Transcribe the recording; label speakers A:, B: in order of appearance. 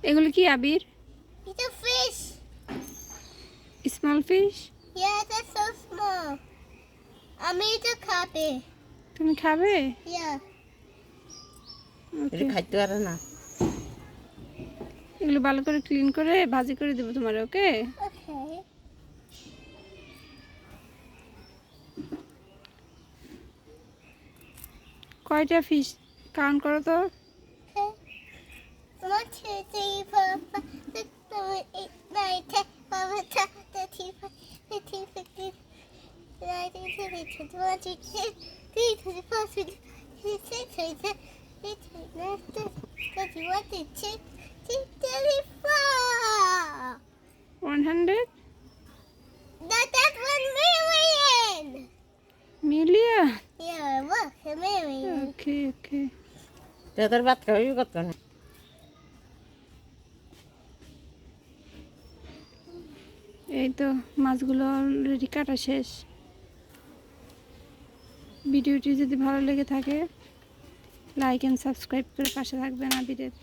A: এগুলো কি আবির?
B: It's a fish.
A: Small fish?
B: Yeah, that's so small. আমি এটা খাবে।
A: তুমি খাবে?
B: Yeah.
C: এটা খাইতে পারে না।
A: এগুলো ভালো করে ক্লিন করে ভাজি করে দেবো তোমার, ওকে?
B: Okay.
A: কয়টা ফিশ কাউন্ট করো তো?
B: Okay. 1, 2, 3, 4, 5, 6, 7, 8, 9, 10, 11, 12, 13, 14, 15, 16, 19, 20, 21, 22, 23, 24, 25, 26, 27, 28, 29, 30, 31, 32, 34.
A: 100
B: That's 1 million.
A: Million?
B: Yeah, look, a million.
A: ওকে ওকে।
C: তোদের ভাত খাবি কত না?
A: এই তো মাছগুলো অলরেডি কাটা শেষ। ভিডিওটি যদি ভালো লেগে থাকে লাইক অ্যান্ড সাবস্ক্রাইব করে পাশে থাকবেন আবিরের।